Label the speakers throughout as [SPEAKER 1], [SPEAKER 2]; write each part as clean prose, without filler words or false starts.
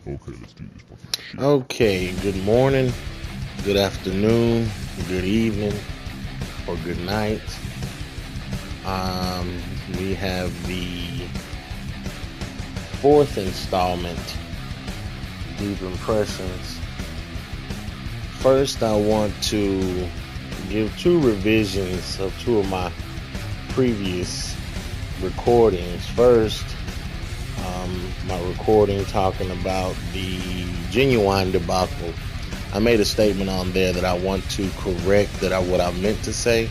[SPEAKER 1] Okay, let's do this fucking shit.
[SPEAKER 2] Okay, good morning, good afternoon, good evening, or good night. Um, we have the fourth installment, Deep Impressions. First, I want to give two revisions of two of my previous recordings. First, my recording talking about the Genuine debacle. I made a statement on there that I want to correct what I meant to say.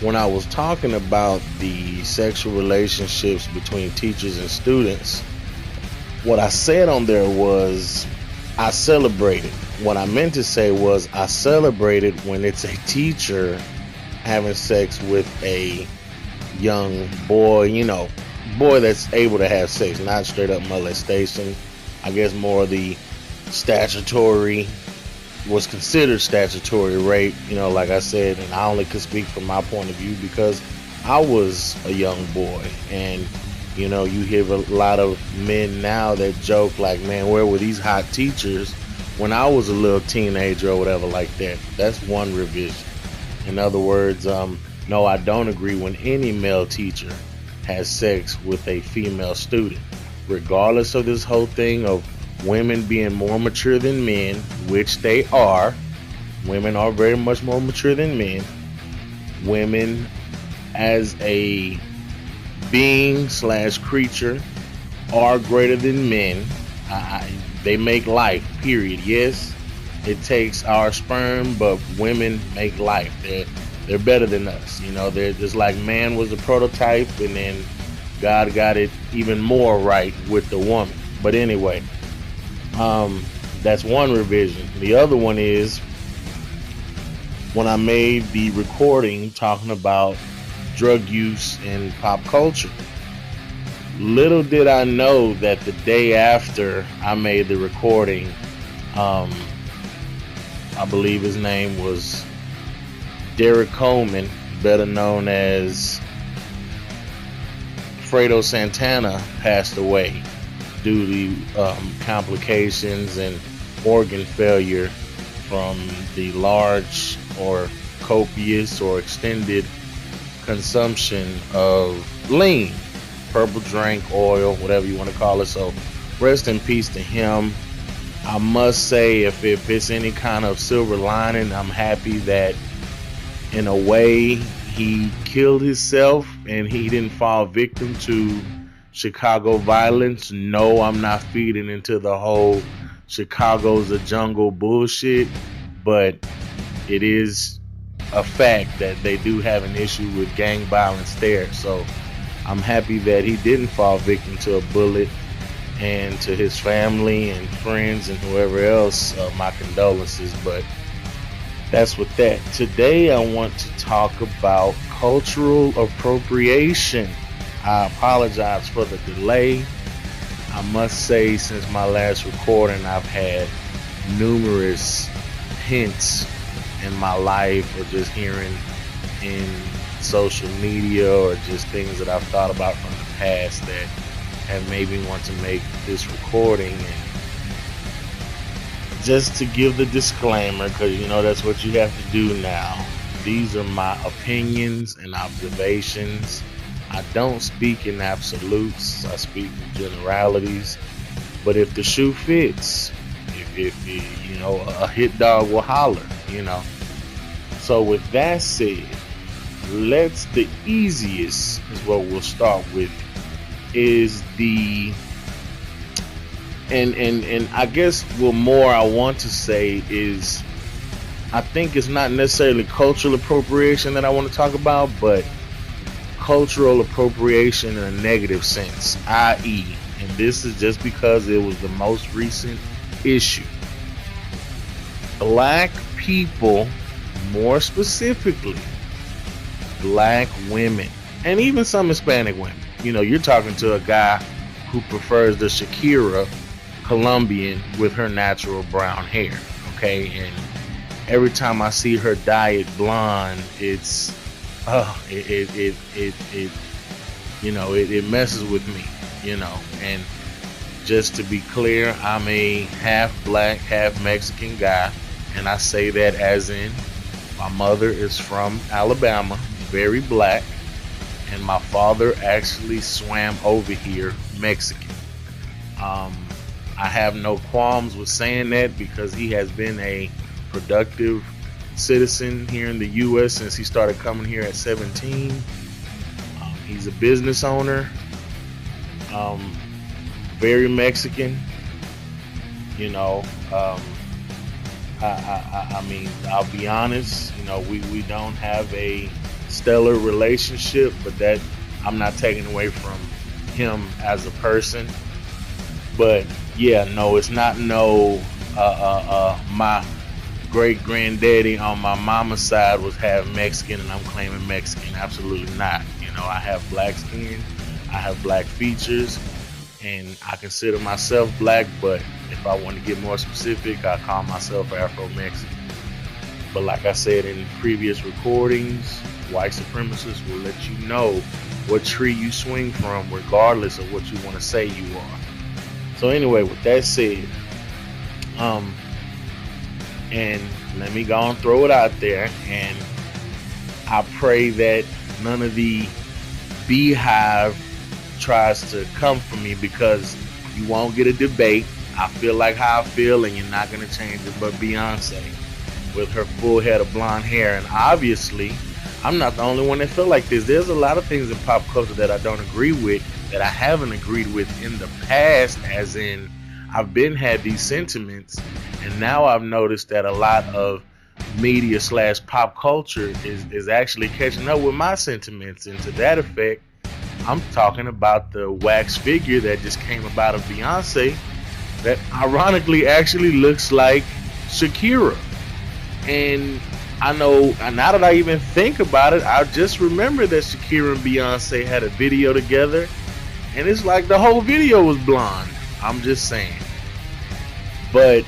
[SPEAKER 2] When I was talking about the sexual relationships between teachers and students, what I said on there was I celebrated. What I meant to say was I celebrated when it's a teacher having sex with a young boy, boy that's able to have sex, not straight up molestation. I guess more the statutory was considered statutory rape, like I said, and I only could speak from my point of view because I was a young boy. And you hear a lot of men now that joke like, man, where were these hot teachers when I was a little teenager or whatever like that. That's one revision. In other words, no, I don't agree when any male teacher has sex with a female student, regardless of this whole thing of women being more mature than men, which they are. Women are very much more mature than men. Women, as a being slash creature, are greater than men. They make life, period. Yes, it takes our sperm, but women make life. They're better than us. They're just like man was the prototype, and then God got it even more right with the woman. But anyway, that's one revision. The other one is when I made the recording talking about drug use in pop culture. Little did I know that the day after I made the recording, I believe his name was Derek Coleman, better known as Fredo Santana, passed away due to complications and organ failure from the large or copious or extended consumption of lean, purple drink, oil, whatever you want to call it. So rest in peace to him. I must say, if it's any kind of silver lining, I'm happy that in a way he killed himself and he didn't fall victim to Chicago violence. No, I'm not feeding into the whole Chicago's a jungle bullshit, but it is a fact that they do have an issue with gang violence there. So I'm happy that he didn't fall victim to a bullet, and to his family and friends and whoever else, my condolences. But that's with that. Today I want to talk about cultural appropriation. I apologize for the delay. I must say, since my last recording, I've had numerous hints in my life, or just hearing in social media, or just things that I've thought about from the past that have made me want to make this recording. And just to give the disclaimer, because that's what you have to do now. These are my opinions and observations. I don't speak in absolutes. I speak in generalities. But if the shoe fits, if a hit dog will holler. So with that said, the easiest is what we'll start with is the and I guess what more I want to say is I think it's not necessarily cultural appropriation that I want to talk about, but cultural appropriation in a negative sense, i.e., and this is just because it was the most recent issue. Black people, more specifically, black women, and even some Hispanic women. You're talking to a guy who prefers the Shakira Colombian with her natural brown hair, okay? And every time I see her dye it blonde, it's it messes with me, and Just to be clear, I'm a half black, half Mexican guy, and I say that as in my mother is from Alabama, very black, and my father actually swam over here Mexican. I have no qualms with saying that because he has been a productive citizen here in the U.S. since he started coming here at 17. He's a business owner, very Mexican. You know, I mean, I'll be honest. You know, we don't have a stellar relationship, but that I'm not taking away from him as a person. But yeah, no, it's not no. My great granddaddy on my mama's side was half Mexican, and I'm claiming Mexican. Absolutely not. You know, I have black skin, I have black features, and I consider myself black. But if I want to get more specific, I call myself Afro-Mexican. But like I said in previous recordings, white supremacists will let you know what tree you swing from, regardless of what you want to say you are. So anyway, with that said, and let me go and throw it out there, and I pray that none of the beehive tries to come for me, because you won't get a debate. I feel like how I feel, and you're not going to change it. But Beyonce, with her full head of blonde hair, and obviously I'm not the only one that feel like this. There's a lot of things in pop culture that I don't agree with, that I haven't agreed with in the past, as in I've been had these sentiments, and now I've noticed that a lot of media / pop culture is actually catching up with my sentiments. And to that effect, I'm talking about the wax figure that just came about of Beyonce that ironically actually looks like Shakira. And I know, now that I even think about it, I just remember that Shakira and Beyonce had a video together, and it's like the whole video was blonde. I'm just saying. But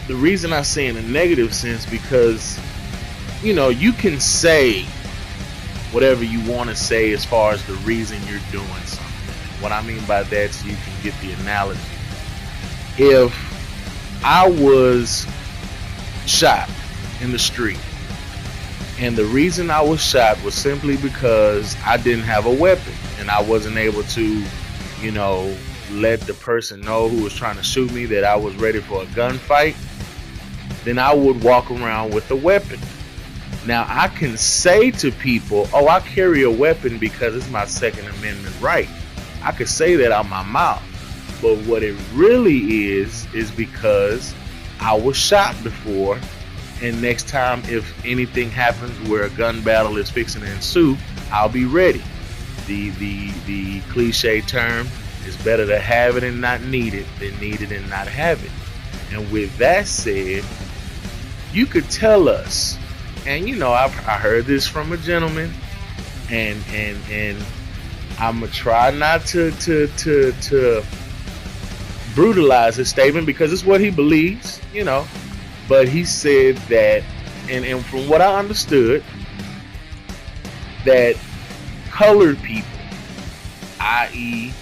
[SPEAKER 2] the reason I say in a negative sense, because, you know, you can say whatever you want to say as far as the reason you're doing something. What I mean by that, so you can get the analogy. If I was shot in the street, and the reason I was shot was simply because I didn't have a weapon, and I wasn't able to, you know, let the person know who was trying to shoot me that I was ready for a gunfight, then I would walk around with a weapon. Now, I can say to people, oh, I carry a weapon because it's my Second Amendment right. I could say that out my mouth. But what it really is because I was shot before, and next time if anything happens where a gun battle is fixing to ensue, I'll be ready. The cliche term is better to have it and not need it than need it and not have it. And with that said, you could tell us, and you know, I heard this from a gentleman, and I'm gonna try not to brutalize his statement because it's what he believes, you know. But he said that, and from what I understood, that colored people, i.e.,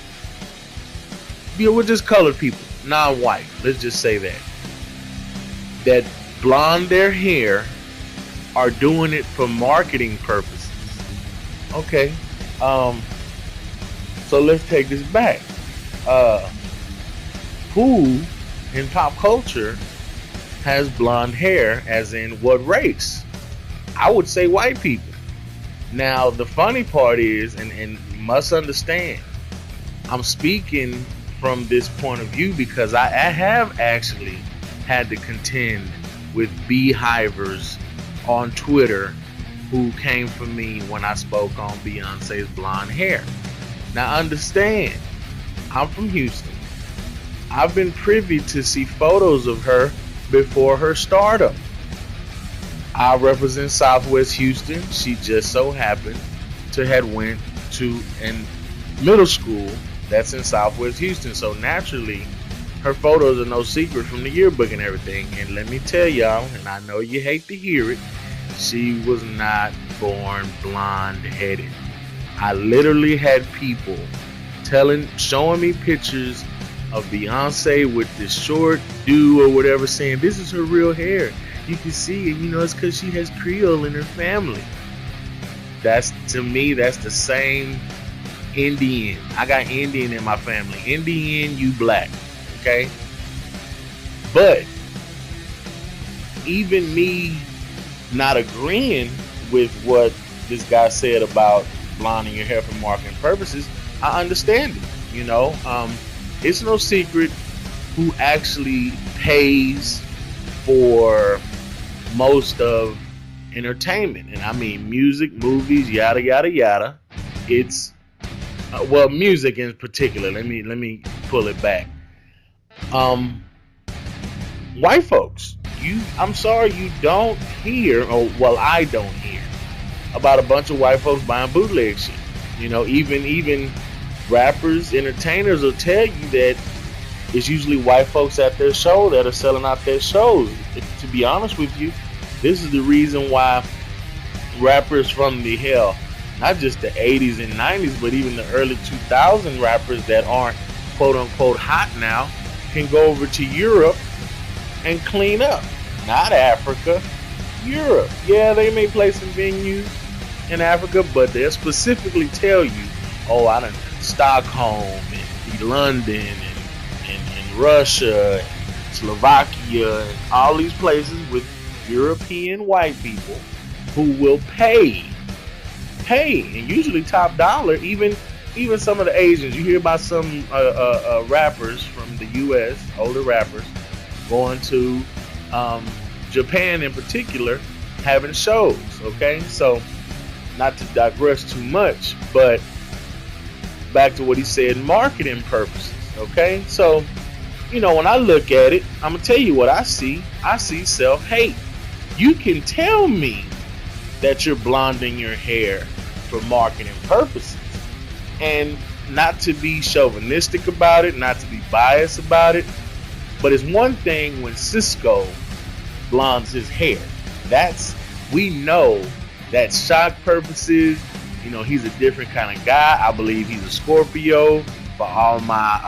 [SPEAKER 2] we're just colored people, non-white, let's just say that blonde their hair are doing it for marketing purposes. Okay, so let's take this back. Who in pop culture has blonde hair, as in what race? I would say white people. Now, the funny part is, and you must understand, I'm speaking from this point of view because I have actually had to contend with beehivers on Twitter who came for me when I spoke on Beyonce's blonde hair. Now understand, I'm from Houston. I've been privy to see photos of her before her stardom. I represent Southwest Houston. She just so happened to had went to a middle school that's in Southwest Houston. So naturally, her photos are no secret from the yearbook and everything. And let me tell y'all, and I know you hate to hear it, she was not born blonde-headed. I literally had people showing me pictures of Beyonce with this short do or whatever, saying this is her real hair. You can see it, it's because she has Creole in her family. That's, to me, that's the same Indian. I got Indian in my family. Indian, you black, okay? But even me not agreeing with what this guy said about blonding your hair for marketing purposes, I understand it. It's no secret who actually pays for most of entertainment, and I mean music, movies, yada yada yada. It's music in particular. Let me pull it back. White folks, I'm sorry you don't hear, I don't hear about a bunch of white folks buying bootleg shit. Even rappers, entertainers will tell you that it's usually white folks at their show that are selling out their shows. To be honest with you, this is the reason why rappers from not just the 80s and 90s, but even the early 2000 rappers that aren't quote unquote hot now can go over to Europe and clean up. Not Africa, Europe. Yeah, they may play some venues in Africa, but they'll specifically tell you, I done Stockholm and London and Russia and Slovakia and all these places with European white people who will pay, and usually top dollar. Even some of the Asians, you hear about some rappers from the U.S., older rappers, going to Japan in particular, having shows. Okay, so not to digress too much, but back to what he said, marketing purposes. Okay, so when I look at it, I'm gonna tell you what I see. I see self-hate. You can tell me that you're blonding your hair for marketing purposes, and not to be chauvinistic about it, not to be biased about it, but it's one thing when Cisco blondes his hair. We know that's shock purposes. He's a different kind of guy. I believe he's a Scorpio. For all my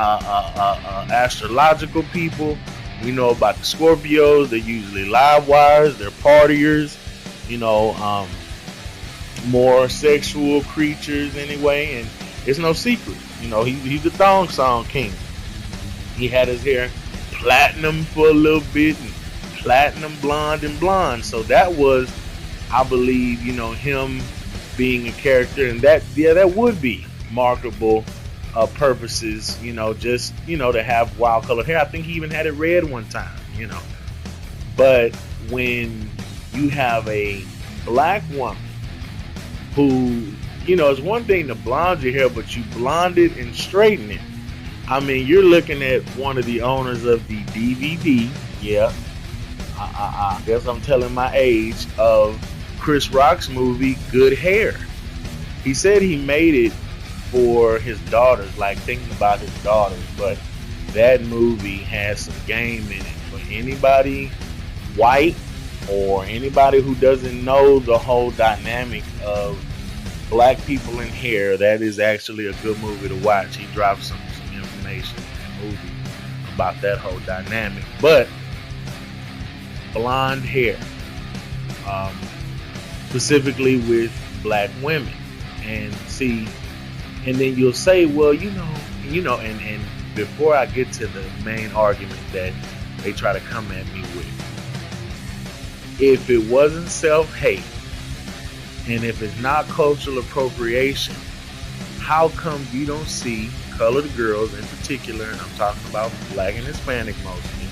[SPEAKER 2] astrological people, we know about the Scorpios. They're usually live wires. They're partiers. More sexual creatures anyway. And it's no secret. He's the thong song king. He had his hair platinum for a little bit, and platinum blonde and blonde. So that was, I believe, him being a character, and that would be marketable purposes, just to have wild colored hair. I think he even had it red one time, But when you have a black woman who, it's one thing to blonde your hair, but you blonde it and straighten it. I mean, you're looking at one of the owners of the DVD, I guess I'm telling my age, of Chris Rock's movie Good Hair. He said he made it for his daughters, like thinking about his daughters, but that movie has some game in it for anybody white or anybody who doesn't know the whole dynamic of black people in hair. That is actually a good movie to watch. He dropped some information in the movie about that whole dynamic. But blonde hair, specifically with black women, and then you'll say, well, and before I get to the main argument that they try to come at me with, if it wasn't self-hate and if it's not cultural appropriation, how come you don't see colored girls in particular, and I'm talking about black and Hispanic mostly,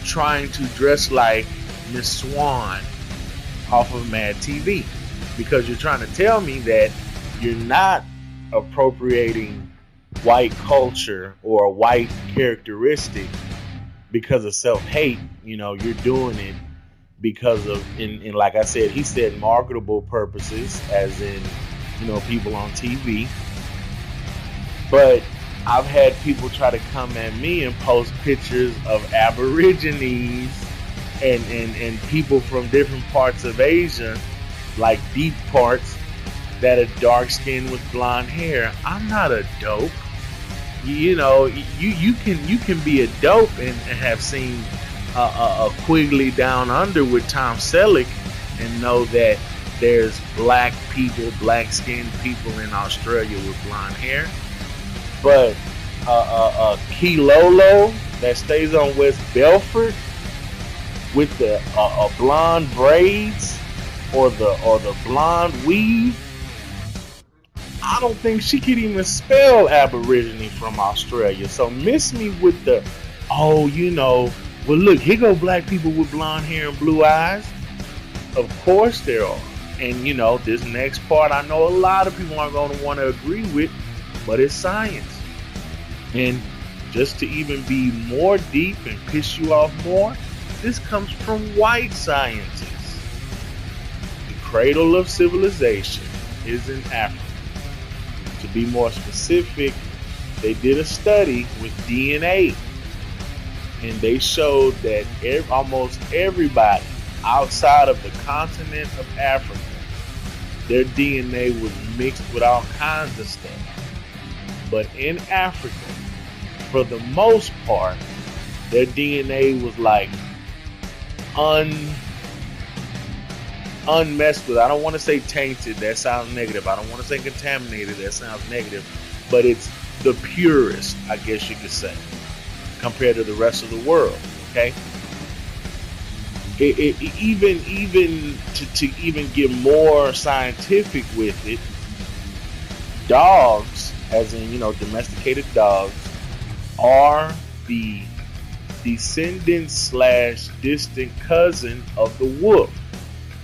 [SPEAKER 2] trying to dress like Miss Swan off of Mad TV? Because you're trying to tell me that you're not appropriating white culture or a white characteristic because of self-hate. You're doing it because of, in like I said, he said marketable purposes, as in, people on TV. But I've had people try to come at me and post pictures of Aborigines and people from different parts of Asia, like deep parts, that are dark skinned with blonde hair. I'm not a dope. you can be a dope and have seen a Quigley Down Under with Tom Selleck and know that there's black people, black skinned people in Australia with blonde hair. But Kilolo that stays on West Belford with the blonde braids or the blonde weave, I don't think she could even spell Aborigine from Australia. So miss me with the, well look, here go black people with blonde hair and blue eyes. Of course there are. And this next part I know a lot of people aren't going to want to agree with, but it's science. And just to even be more deep and piss you off more, this comes from white scientists. The cradle of civilization is in Africa. To be more specific, they did a study with DNA, and they showed that almost everybody outside of the continent of Africa, their DNA was mixed with all kinds of stuff. But in Africa, for the most part, their DNA was like unmessed with. I don't want to say tainted, that sounds negative. I don't want to say contaminated, that sounds negative. But it's the purest, I guess you could say, compared to the rest of the world. Okay. Even to even get more scientific with it, dogs, as in domesticated dogs, are the descendant / distant cousin of the wolf.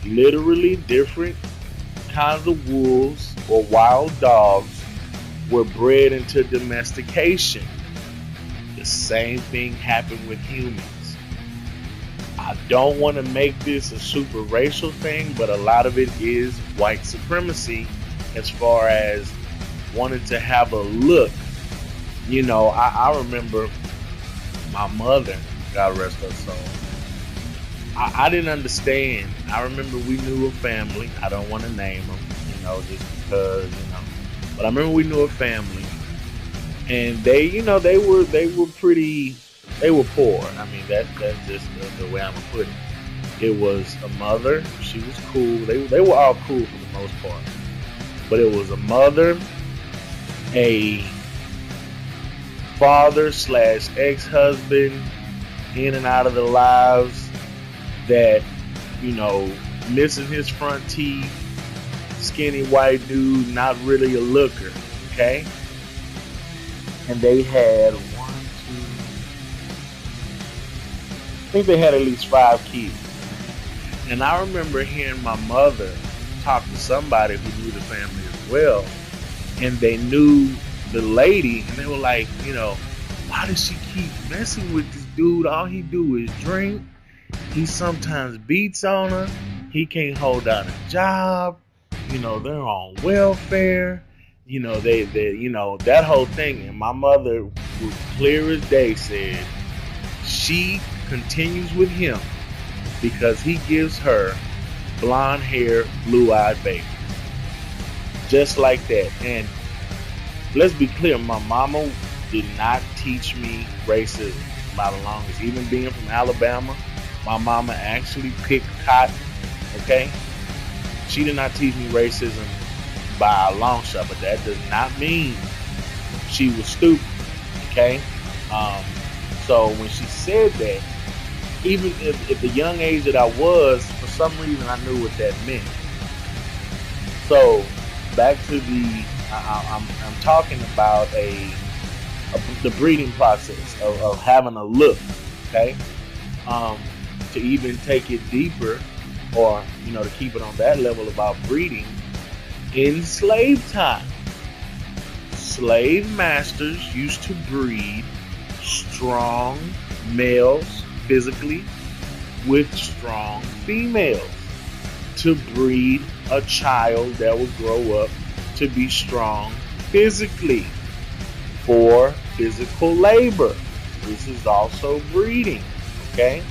[SPEAKER 2] Literally different kinds of wolves or wild dogs were bred into domestication. The same thing happened with humans. I don't want to make this a super racial thing, but a lot of it is white supremacy as far as wanting to have a look. I remember my mother, God rest her soul, I didn't understand. I remember we knew a family. I don't want to name them, just because, But I remember we knew a family, and they were poor. I mean, that's just the way I'm gonna put it. It was a mother. She was cool. They were all cool for the most part. But it was a mother, a father / ex-husband, in and out of their lives, that missing his front teeth, skinny white dude, not really a looker. Okay. And they had I think they had at least 5 kids. And I remember hearing my mother talk to somebody who knew the family as well, and they knew the lady, and they were like, why does she keep messing with this dude? All he do is drink. He sometimes beats on her. He can't hold down a job. They're on welfare. They that whole thing. And my mother, was clear as day, said she continues with him because he gives her blonde hair, blue-eyed baby. Just like that. And let's be clear, my mama did not teach me racism by the longest. Even being from Alabama, my mama actually picked cotton. Okay? She did not teach me racism by a long shot, but that does not mean she was stupid. Okay? So when she said that, even at the young age that I was, for some reason I knew what that meant. So back to I'm talking about the breeding process of having a look. Okay, to even take it deeper, or to keep it on that level about breeding. In slave time, slave masters used to breed strong males physically with strong females to breed a child that will grow up to be strong physically for physical labor. This is also breeding. Okay,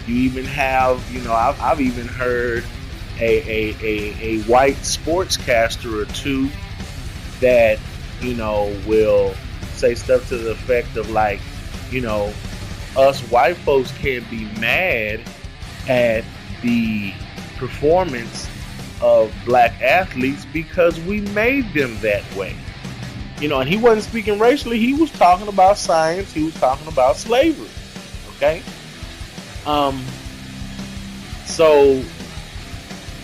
[SPEAKER 2] you even have, I've even heard a white sportscaster or two that will say stuff to the effect of like, you know, us white folks can't be mad at the performance of black athletes because we made them that way. You know, and he wasn't speaking racially. He was talking about science. He was talking about slavery. Okay. So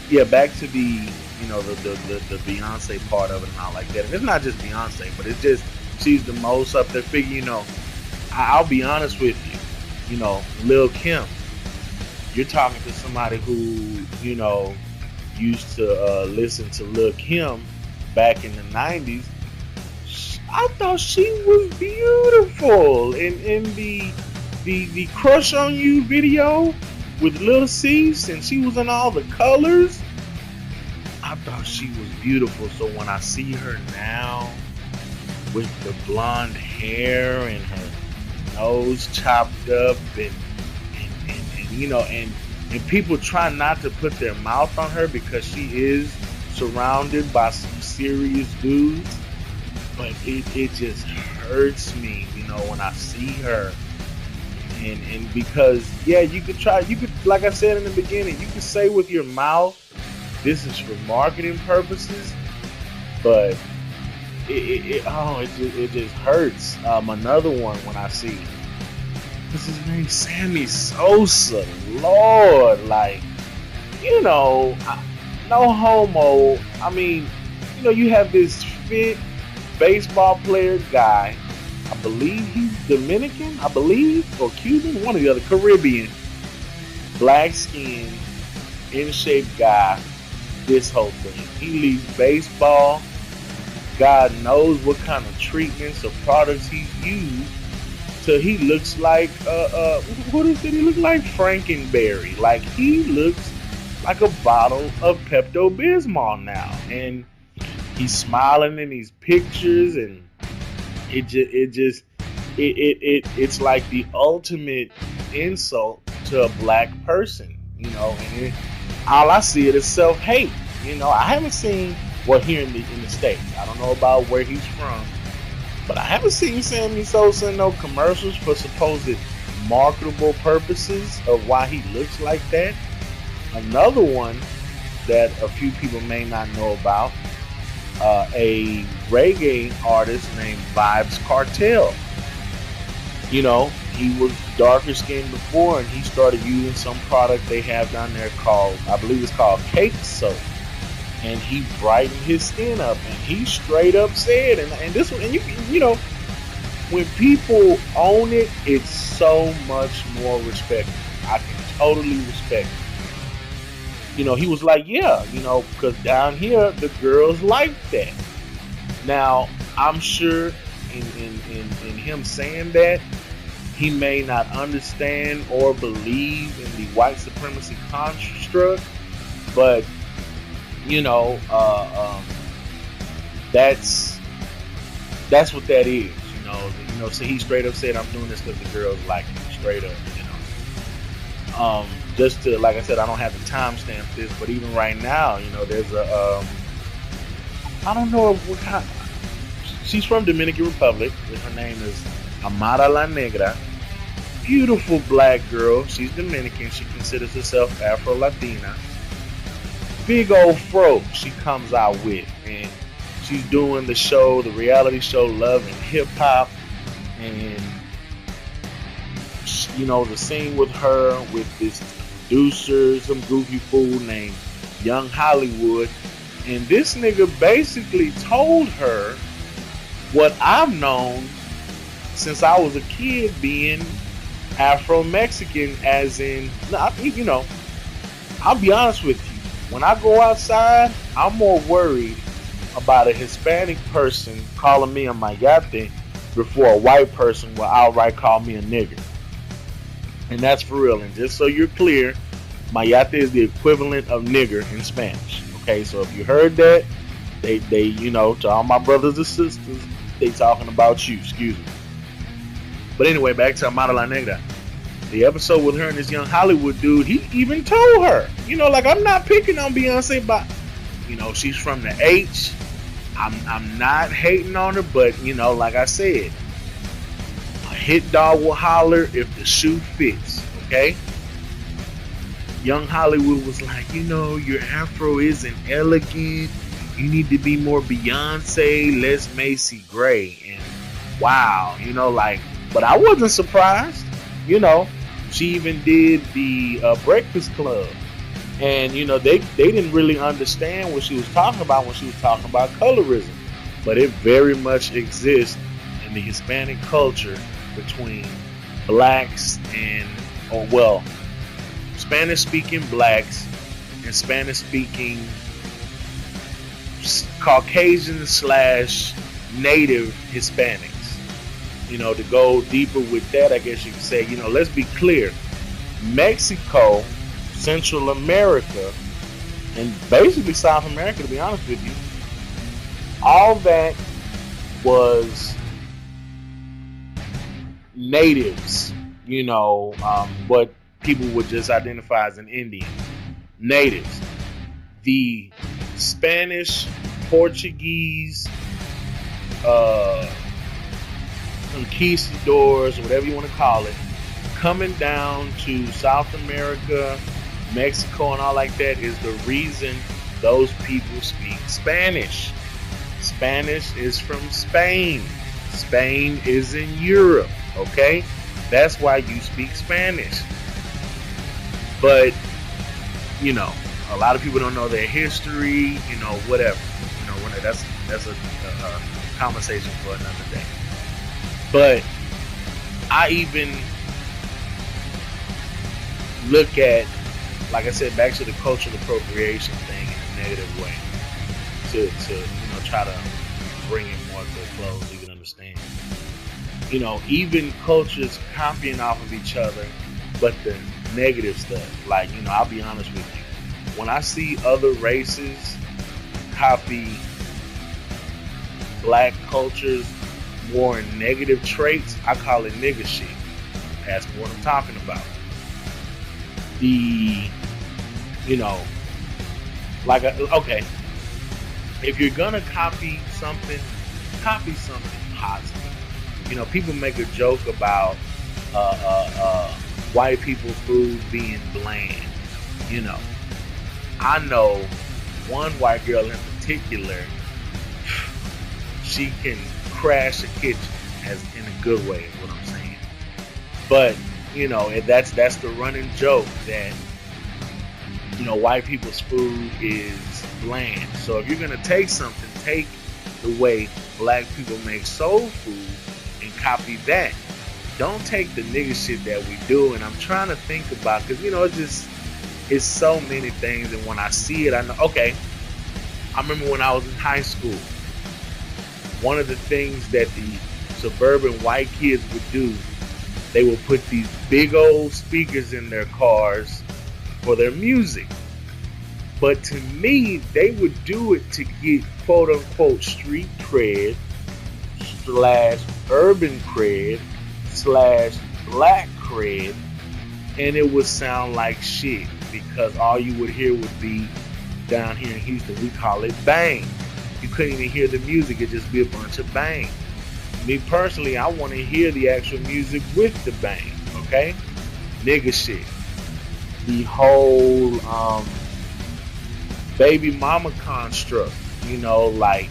[SPEAKER 2] yeah, back to the, you know, the Beyonce part of it and all like that. And it's not just Beyonce, but it's just she's the most up there figure. You know, I'll be honest with you. You know, Lil Kim. You're talking to somebody who, you know, used to listen to Lil Kim back in the 90s. I thought she was beautiful in the Crush on You video with Lil Cease, and she was in all the colors. I thought she was beautiful. So when I see her now with the blonde hair and her nose chopped up and you know, and people try not to put their mouth on her because she is surrounded by some serious dudes. But it just hurts me, you know, when I see her. And because, yeah, you could, like I said in the beginning, you could say with your mouth, this is for marketing purposes, but it just hurts. Another one when I see, what's his name? Sammy Sosa. Lord, like, you know, no homo. I mean, you know, you have this fit baseball player guy. I believe he's Dominican, or Cuban, one or the other, Caribbean, black skin, in shape guy. This whole thing. He leaves baseball. God knows what kind of treatments or products he's used till he looks like what is it? He looks like Frankenberry. Like he looks like a bottle of Pepto-Bismol now, and he's smiling in these pictures, and it's like the ultimate insult to a black person, you know. And all I see it is self-hate. You know, I haven't seen here in the States. I don't know about where he's from, but I haven't seen Sammy Sosa in no commercials for supposed marketable purposes of why he looks like that. Another one that a few people may not know about. A reggae artist named Vybz Kartel. You know, he was darker skinned before, and he started using some product they have down there called, I believe it's called Cake Soap, and he brightened his skin up, and he straight up said, and this one, and you know, when people own it, it's so much more respected. I can totally respect it. You know, he was like, yeah, you know, because down here, the girls like that. Now, I'm sure in him saying that, he may not understand or believe in the white supremacy construct, but, you know, that's what that is, you know. So he straight up said, I'm doing this because the girls like me, straight up, you know. Just to, like I said, I don't have to timestamp this, but even right now, you know, there's I don't know what kind. She's from Dominican Republic. Her name is Amara La Negra. Beautiful black girl. She's Dominican. She considers herself Afro-Latina. Big old fro she comes out with, and she's doing the reality show Love and Hip Hop, and you know, the scene with her with this producer, some goofy fool named Young Hollywood, and this nigga basically told her what I've known since I was a kid, being Afro-Mexican, as in, you know, I'll be honest with you, when I go outside, I'm more worried about a Hispanic person calling me a mayate before a white person will outright call me a nigger. And that's for real. And just so you're clear, mayate is the equivalent of nigger in Spanish. Okay, so if you heard that, they you know, to all my brothers and sisters, they talking about you, excuse me. But anyway, back to Amara La Negra. The episode with her and this Young Hollywood dude, he even told her, you know, like, I'm not picking on Beyonce, but, you know, she's from the H. I'm not hating on her, but, you know, like I said, hit dog will holler if the shoe fits. Okay. Young Hollywood was like, your afro isn't elegant. You need to be more Beyonce, less Macy Gray. And wow, but I wasn't surprised. She even did the Breakfast Club. And, they didn't really understand what she was talking about when she was talking about colorism. But it very much exists in the Hispanic culture between blacks and, Spanish-speaking blacks and Spanish-speaking Caucasian / native Hispanics. To go deeper with that, I guess you could say, let's be clear. Mexico, Central America, and basically South America, to be honest with you, all that was natives, what people would just identify as an Indian. Natives. The Spanish, Portuguese, conquistadors, whatever you want to call it, coming down to South America, Mexico, and all like that is the reason those people speak Spanish. Spanish is from Spain. Spain is in Europe, okay? That's why you speak Spanish. But, a lot of people don't know their history, whatever. That's a conversation for another day. But I even look at, like I said, back to the cultural appropriation thing in a negative way to try to bring it more to a close so you can understand. Even cultures copying off of each other, but the negative stuff. Like, I'll be honest with you. When I see other races copy black culture's more negative traits, I call it nigga shit. That's what I'm talking about. Okay, if you're gonna copy something positive. People make a joke about white people food being bland. I know one white girl in particular, she can crash a kitchen as in a good way is what I'm saying. But, that's the running joke that, white people's food is bland. So if you're going to take something, take the way black people make soul food and copy that. Don't take the nigga shit that we do. And I'm trying to think about, because, it's so many things. And when I see it, I know, okay, I remember when I was in high school, one of the things that the suburban white kids would do, they would put these big old speakers in their cars for their music. But to me, they would do it to get quote unquote street cred / urban cred / black cred, and it would sound like shit because all you would hear would be, down here in Houston, we call it bang. You couldn't even hear the music, it'd just be a bunch of bang. Me personally, I want to hear the actual music with the bang, okay? Nigga shit. The whole baby mama construct, like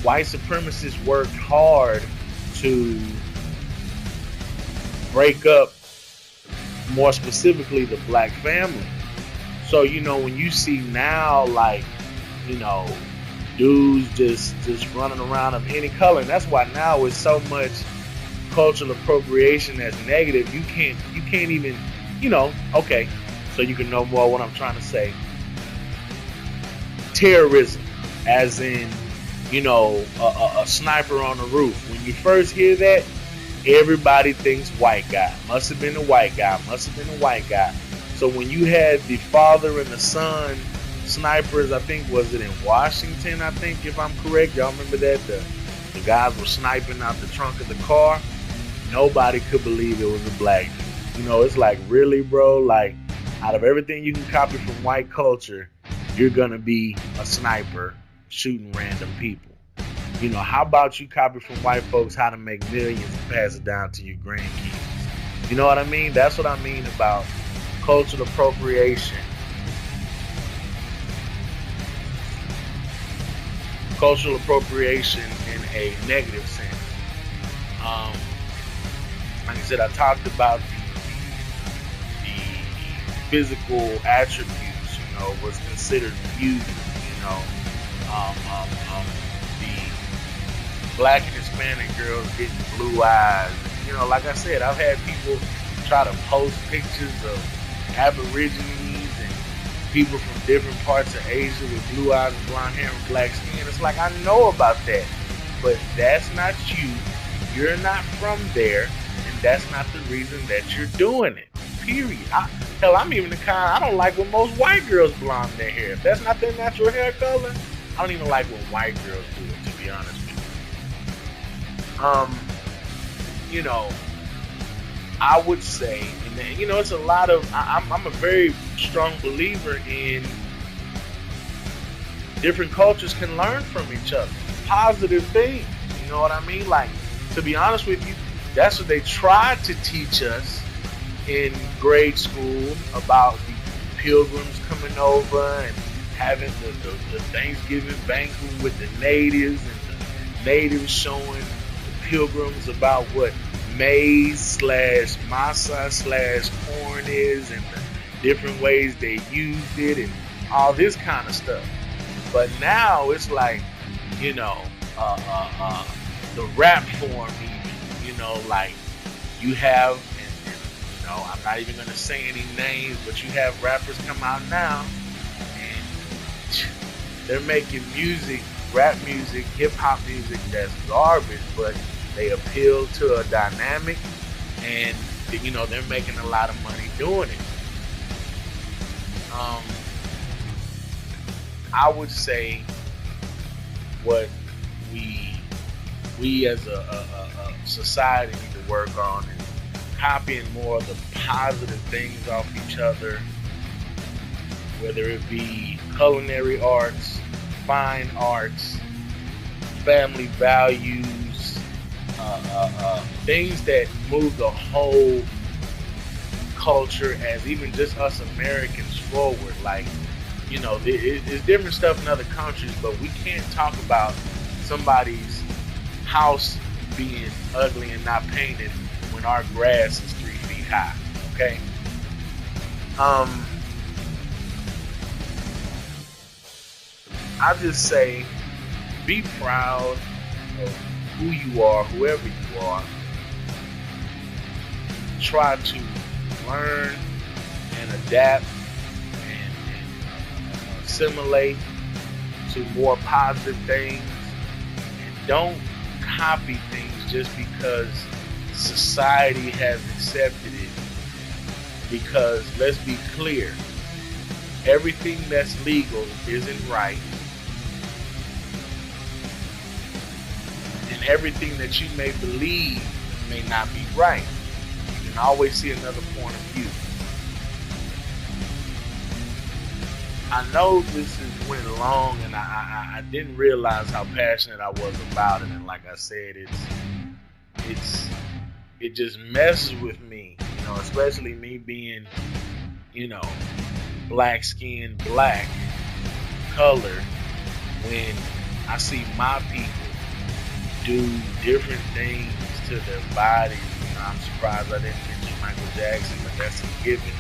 [SPEAKER 2] white supremacists worked hard to break up, more specifically, the black family. So, when you see now, like, dudes just running around of any color, and that's why now it's so much cultural appropriation that's negative. You can't even, okay, so you can know more what I'm trying to say. Terrorism, as in, a sniper on the roof. When you first hear that, everybody thinks white guy. Must have been a white guy. So when you had the father and the son snipers, I think, was it in Washington, I think, if I'm correct. Y'all remember that? The guys were sniping out the trunk of the car. Nobody could believe it was a black dude. It's like, really, bro? Like, out of everything you can copy from white culture, you're going to be a sniper shooting random people. How about you copy from white folks how to make millions and pass it down to your grandkids? You know what I mean? That's what I mean about cultural appropriation. Cultural appropriation in a negative sense. Um, like I said, I talked about the physical attributes, was considered beauty, the black and Hispanic girls getting blue eyes. Like I said, I've had people try to post pictures of Aborigines and people from different parts of Asia with blue eyes and blonde hair and black skin. It's like, I know about that, but that's not you. You're not from there, and that's not the reason that you're doing it. Period. Hell, I'm even the kind, I don't like when most white girls blonde their hair. If that's not their natural hair color, I don't even like when white girls do it, to be honest with you. I would say, and it's a lot of, I'm a very strong believer in different cultures can learn from each other. Positive things, you know what I mean? Like, to be honest with you, that's what they tried to teach us in grade school about the pilgrims coming over and having the Thanksgiving banquet with the natives, and the natives showing the pilgrims about what maize / masa / corn is, and the different ways they used it and all this kind of stuff. But now it's like, the rap form even, like you have, and I'm not even going to say any names, but you have rappers come out now and they're making music, rap music, hip-hop music that's garbage, but they appeal to a dynamic, and they're making a lot of money doing it. I would say what we as a society need to work on is copying more of the positive things off each other, whether it be culinary arts, fine arts, family values, things that move the whole culture as even just us Americans forward. Like, it's different stuff in other countries, but we can't talk about somebody's house being ugly and not painted when our grass is 3 feet high. Okay. I just say, be proud of who you are, whoever you are. Try to learn and adapt and assimilate to more positive things, and don't copy things just because society has accepted it. Because let's be clear, everything that's legal isn't right, and everything that you may believe may not be right. You can always see another point of view. I know this has went long, and I didn't realize how passionate I was about it. And like I said, it just messes with me, especially me being, black skinned, black colored, when I see my people do different things to their bodies. I'm surprised I didn't mention Michael Jackson, but that's a given.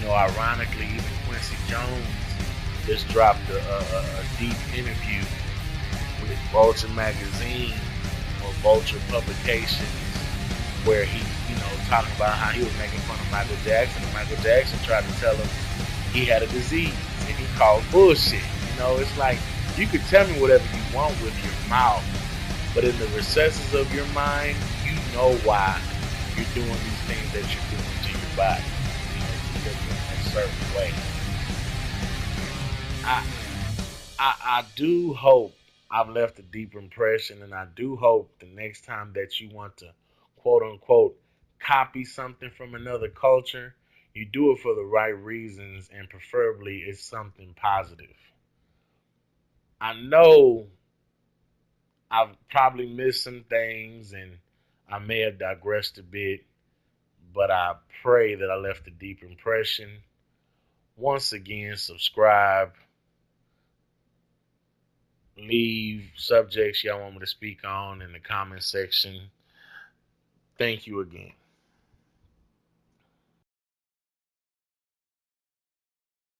[SPEAKER 2] Ironically, even Quincy Jones just dropped a deep interview with Vulture magazine or Vulture Publications, where he, talking about how he was making fun of Michael Jackson, and Michael Jackson tried to tell him he had a disease, and he called bullshit. It's like, you can tell me whatever you want with your mouth, but in the recesses of your mind, you know why you're doing these things that you're doing to your body, because you're in a certain way. I do hope I've left a deep impression, and I do hope the next time that you want to, quote unquote, copy something from another culture, you do it for the right reasons, and preferably it's something positive. I know I've probably missed some things and I may have digressed a bit, but I pray that I left a deep impression. Once again, subscribe, leave subjects y'all want me to speak on in the comment section. Thank you again.